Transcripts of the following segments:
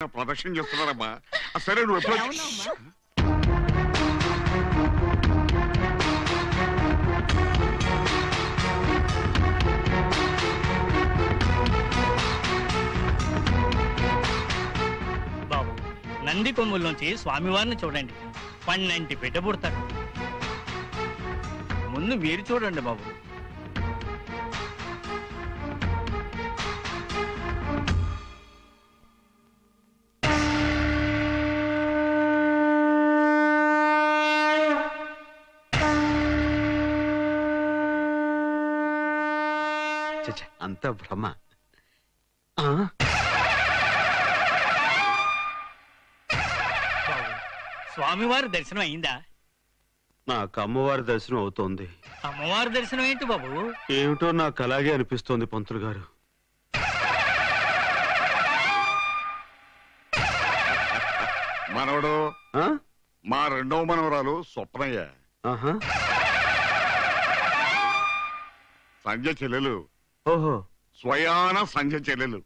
ప్రదక్షిణ చేస్తున్నారమ్మా. సరే నువ్వు ఎప్పుడు బాబు నంది కొమ్ముల్లోంచి స్వామివారిని చూడండి, పన్నెంటి బిడ్డ పుడతాడు. ముందు మీరు చూడండి బాబు. అంత భ్రమ. స్వామివారి దర్శనం అయిందా? నాకు అమ్మవారి దర్శనం అవుతోంది. అమ్మవారి దర్శనం ఏంటి బాబు? ఏమిటో నాకు అలాగే అనిపిస్తోంది పంతులు గారు. మనవడు మా రెండవ మనవరాలు స్వప్నయ్య, సంజ చెల్లెలు. ఓహో, స్వయాన సంజ చెల్లెలు.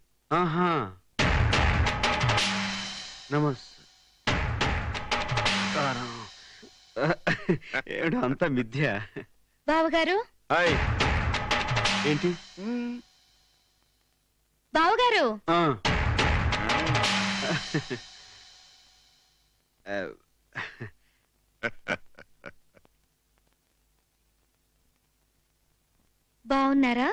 నమస్కారం. ఏమిటో అంతా మిథ్య. బావగారు, ఏంటి బావగారు? బాగున్నారా?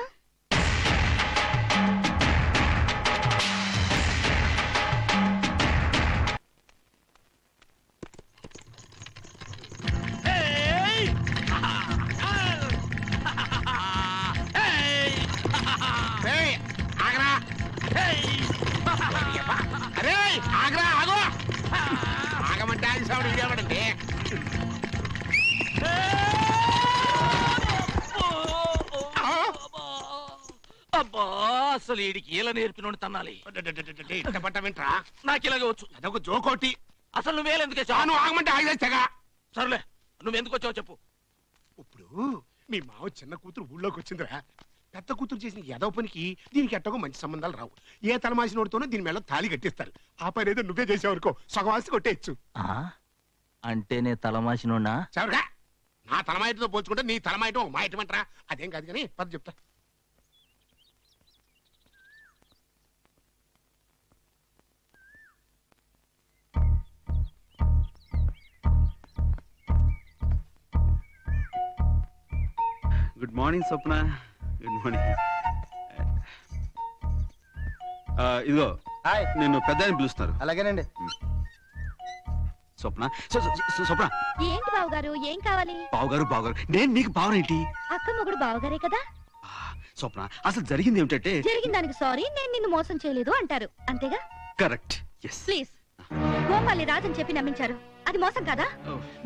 అబ్బా, అసలు వీడికి ఇలా నేర్పినోడు తన్నాలి. వింటరా, నాకు ఇలాగే వచ్చు. అదొక జోకోటి. అసలు నువ్వేలెందుకే నువ్వు ఆగమంటే ఆగేస్తాగా. సర్లే, నువ్వెందుకు వచ్చావు చెప్పు. ఇప్పుడు మీ మావ చిన్న కూతురు ఊళ్ళోకి వచ్చిందిరా. పెద్ద కూతురు చేసిన ఏదో పనికి దీనికి ఎట్టగో మంచి సంబంధాలు రావు. ఏ తలమాసినోడితోనో దీని మెళ్ళ తాళి కట్టిస్తారు. ఆ పని ఏదో నువ్వే చేసేవనుకో, సగవాసి కొట్టేయచ్చు. అంటే నే తలమాసినోడా? సరేగా, నా తలమాయిటతో పోల్చుకుంటే నీ తలమాయటం ఒక మాయటం అంటారా? అదేం కాదు కానీ పద చెప్తా. Good morning Swapna. Good morning. ఇదిగో నిన్ను పెద్ద అని పిలుస్తున్నారు. అలాగేనండి. స్వప్న, స్వప్న. ఏంటి బావగారు, ఏం కావాలి? బావగారు బావగారు, నేను నీకు బావనేంటి? అక్క మొగుడు బావగారే కదా. స్వప్న, అసలు జరిగింది ఏమిటంటే, జరిగిన దానికి సారీ, నేను నిన్ను మోసం చేయలేదు అంటారు, అంతేగా? కరెక్ట్. ప్లీజ్. గోపాల్ని రాజని చెప్పి నమ్మించారు, అది మోసం కదా?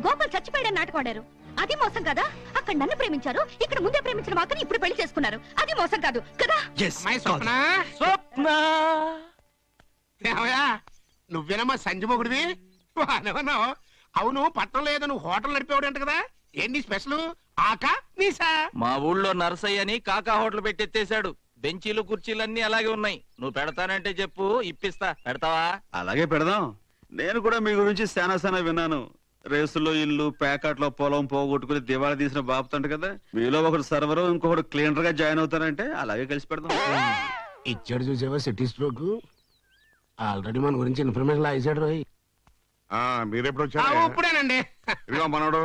గోపాల్ చచ్చిపోయాడని నాటకాడారు, అది మోసం కదా? అక్కడ నన్ను ప్రేమించారు, ఇక్కడ ముందే ప్రేమించిన మాకని ఇప్పుడు పెళ్లి చేసుకున్నారు, అది మోసం కాదు కదా? నువ్వేనమ్మా సంజయ్ మొగుడివి? అనవన్నావు. అవును, పట్నంలో ఏదో నువ్వు హోటల్ నడిపేవాడు అంట కదా, ఏంటి స్పెషల్? ఆకా నీసా? మా ఊళ్ళో నర్సయ్య అని కాకా హోటల్ పెట్టెత్తేశాడు. బెంచీలు కుర్చీలన్నీ అలాగే ఉన్నాయి. నువ్వు పెడతానంటే చెప్పు, ఇప్పిస్తా. పెడతావా? అలాగే పెడదాం. నేను కూడా మీ గురించి శానా విన్నాను. రేసుల్లో ఇల్లు, ప్యాకెట్లో పొలం పోగొట్టుకుని దివాళా తీసిన బాపుతంట కదా. మీలో ఒకడు సర్వర్, ఇంకొకడు క్లీనర్ గా జాయిన్ అవుతారంటే అలాగే కలిసి పెడదాం. ఇచ్చాడు చూసావా సిటీ స్ట్రోక్. ఆల్రెడీ మన గురించి ఇన్ఫర్మేషన్ ఇచ్చాడు రోయ్. మీరెప్పుడు వచ్చారు? ఇప్పుడేనండి. ఇదిగో మనోడు,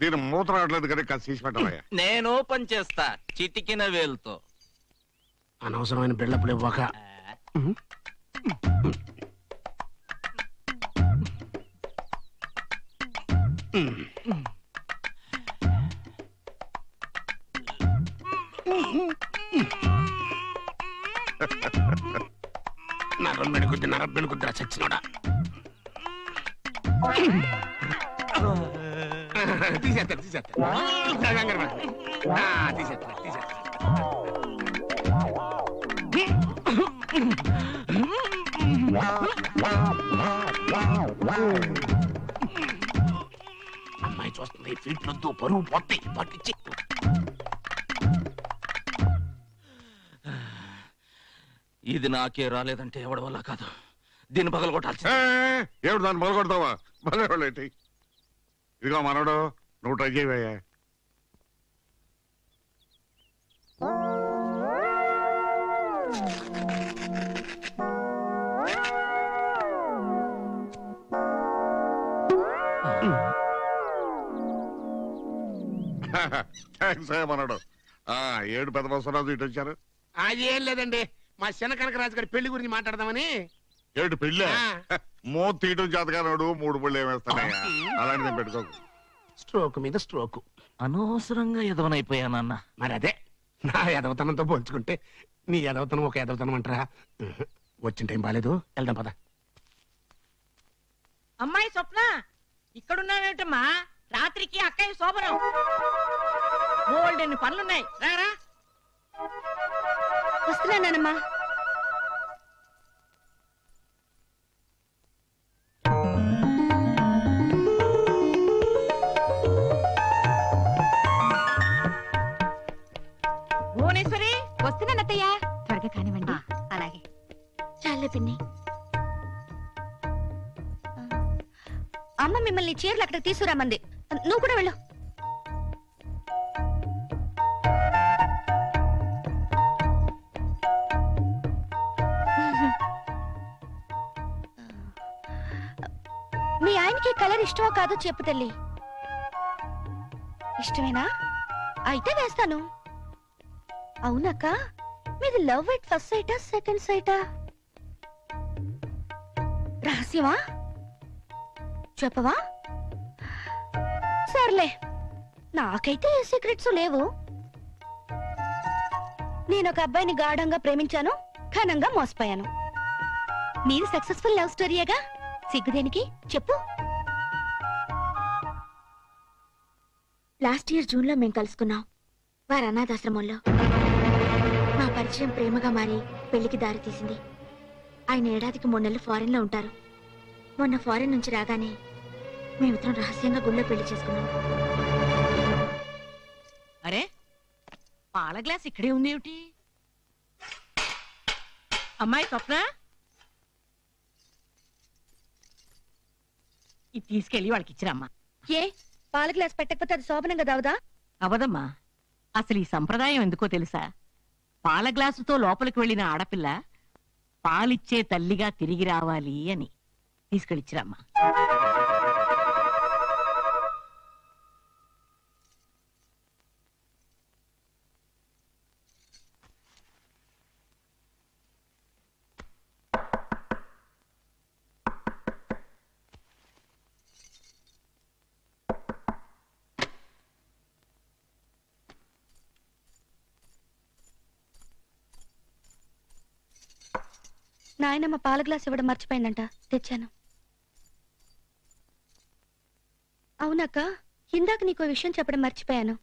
దీని మూత రావట్లేదు కదా, కాస్త తీసి పెట్టాలయ్యా. నేను ఓపెన్ చేస్తా చిటికిన వేలుతో. అనవసరమైన బిల్డప్లు ఇవ్వక. నరం మెడుకుద్ది చచ్చినోడా. తీసేస్తారు అమ్మాయి చూస్తుంది, ఫీట్లొద్దు, పరువు పొట్టి పట్టించి. ఇది నాకే రాలేదంటే ఎవడి వల్ల కాదు. దీన్ని పగలగొట్టాల్సి ఏమిటి దాన్ని మొదలుకొడతావా భలే వాళ్ళేంటి ఇదిగో మనోడు నువ్వు ట్రై చేయవయ్యా థ్యాంక్స్ మనోడు ఏడు పెద్ద బసవరాజు ఇటు వచ్చారు అది ఏం లేదండి మా చిన్న కనకరాజు గారి పెళ్లి గురించి మాట్లాడదామని. ఏడు పెళ్ళే మోత్ తీయటం చేతగానాడు 3 పళ్ళు ఏమేస్తానయ్యా అలాంటిది ఏం పెట్టుకోకు స్ట్రోక్ మీద స్ట్రోక్. అనవసరంగా ఎదవనైపోయానన్న. మరి అదే నా ఎదవతనంతో పోల్చుకుంటే నీ ఎదవతనం ఒక ఎదవతనం అంటారా? వచ్చిన టైం బాగాలేదు, వెళ్దాం పద. అమ్మాయి స్వప్న ఇక్కడున్నావేటమ్మా? రాత్రికి అక్కయ్య శోభనం బోల్డెన్ని పనులున్నాయి, రారా. వస్తున్నానమ్మా. భువనేశ్వరి వస్తున్నానత్తయ్య. త్వరగా కానివ్వండి. అలాగే. చాలే పిన్ని. అమ్మ మిమ్మల్ని చీరలు అక్కడికి తీసుకురామంది. నువ్వు కూడా వెళ్ళు. మీ ఆయనకి కలర్ ఇష్టమో కాదో చెప్పు తల్లి. ఇష్టమేనా? అయితే వేస్తాను. అవునక్క, మీది లవ్ ఎట్ ఫస్ట్ సైటా సెకండ్ సైటా? రహస్యమా? చెప్పవా? సర్లే, నాకైతే ఏ సీక్రెట్స్ లేవు. నేను ఒక అబ్బాయిని గాఢంగా ప్రేమించాను, ఘనంగా మోసపోయాను. నీది సక్సెస్ఫుల్ లవ్ స్టోరీయేగా, సిగ్గుదేనికి చెప్పు. లాస్ట్ ఇయర్ జూన్ లో మేము కలుసుకున్నాం, వారి అనాథాశ్రమంలో. మా పరిచయం ప్రేమగా మారి పెళ్లికి దారి తీసింది. ఆయన ఏడాదికి 3 నెలలు ఫారెన్ లో ఉంటారు. మొన్న ఫారెన్ నుంచి రాగానే మేమిద్దరం రహస్యంగా గుళ్ళో పెళ్లి చేసుకున్నాం. అరే, పాల గ్లాస్ ఇక్కడే ఉంది ఏమిటి? అమ్మాయి స్వప్న, ఇది తీసుకెళ్ళి వాళ్ళకి ఇచ్చిరమ్మా. ఏ పాల గ్లాస్ పెట్టకపోతే అది శోభనంగా దావుదా? అవదమ్మా, అసలు ఈ సంప్రదాయం ఎందుకో తెలుసా? పాల గ్లాసుతో లోపలికి వెళ్ళిన ఆడపిల్ల పాలిచ్చే తల్లిగా తిరిగి రావాలి అని. తీసుకెళ్ళిచ్చిరమ్మా. నాయనమ్మ పాల గ్లాస్ ఇవ్వడం మర్చిపోయిందంట, తెచ్చాను. అవునక్క, ఇందాక నీకో విషయం చెప్పడం మర్చిపోయాను.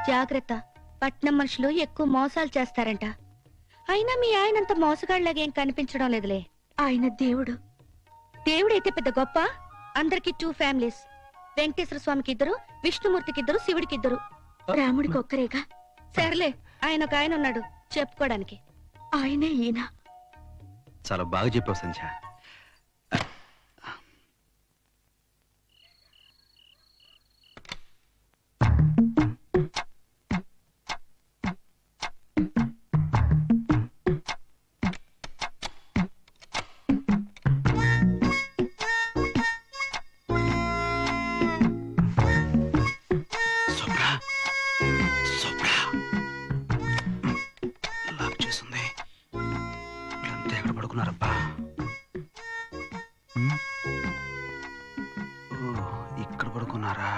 జాగ్రత్త, పట్నం మనుషులు ఎక్కువ మోసాలు చేస్తారంట. అయినా మీ ఆయనంత మోసగాళ్ళలాగేం కనిపించడం లేదులే. ఆయన దేవుడు. దేవుడైతే పెద్ద గొప్ప. అందరికి 2 ఫ్యామిలీస్. వెంకటేశ్వర స్వామికి 2, విష్ణుమూర్తికి 2, శివుడికి 2. రాముడికి ఒక్కరేగా. సర్లే, ఆయన ఒక ఆయన ఉన్నాడు చెప్పుకోవడానికి. ఆయనే ఈయన. చాలా బాగా చెప్పావు సంధ్య. ఇక్కడ పడుకున్నారా?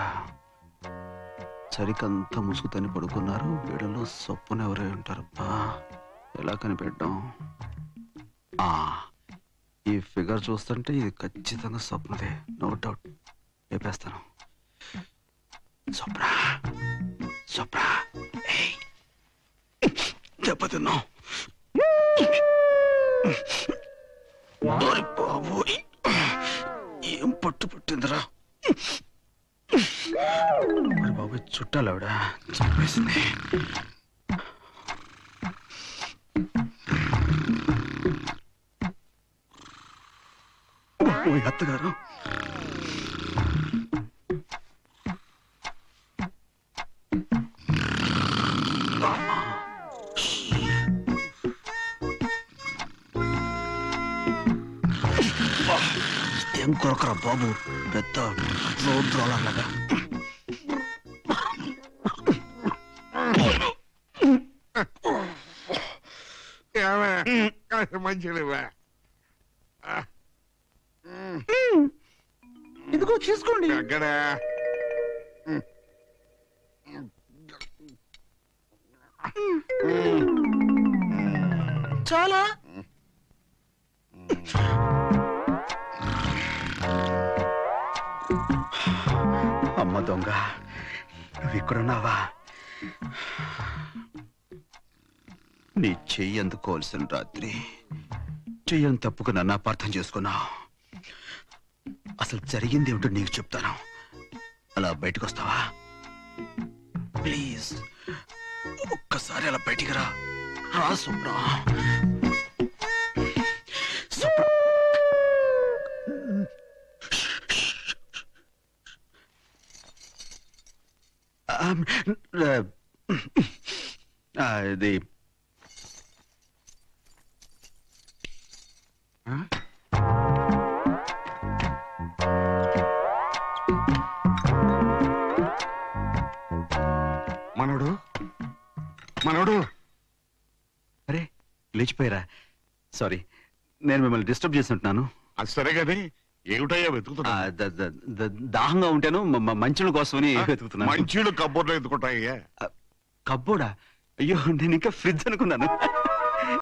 సరికంతా ముసుగుతని పడుకున్నారు. వీళ్ళలో సొప్పున ఎవరై ఉంటారబ్బా. ఎలా కనిపెట్టాం? ఈ ఫిగర్ చూస్తుంటే ఇది ఖచ్చితంగా స్వప్నదే, నో డౌట్. లేపేస్తాను. స్వప్న, స్వప్న, దెబ్బతిన్నావు. బాబోయ్, ఏం పట్టు పట్టిందిరా. మరి బాబోయ్, చుట్టాలవిడ చంపేసింది. ఓయ్ అత్తగారు, ఏం కొరకరా బాబు, పెద్ద రోడ్ రోలర్ లాగా. మంచిగా ఇదిగో తీసుకోండి. అక్కడ చాలా అమ్మ దొంగ, నువ్వు ఇక్కడున్నావా? నీ చెయ్యి అందుకోవాల్సిన రాత్రి చెయ్యని తప్పుకు నన్ను అపార్థం చేసుకున్నావు. అసలు జరిగింది ఏమిటో నీకు చెప్తాను. అలా బయటకు వస్తావా ప్లీజ్? ఒక్కసారి అలా బయటికి రా. రా సుప్రా. ఇది మనోడు మనోడు అరే లేచిపోయారా? సారీ, నేను మిమ్మల్ని డిస్టర్బ్ చేస్తుంటున్నాను. అది సరే కానీ ఏమిటయ్యా వెతుకుతున్నా? దాహంగా ఉంటాను, మంచుల కోసమని వెతుకుతున్నాను. మంచీలు కబ్బోర్లో ఎత్తుకుంటాయ్యా. కబ్బోడా? అయ్యో, నేను ఇంకా ఫ్రిడ్జ్ అనుకున్నాను.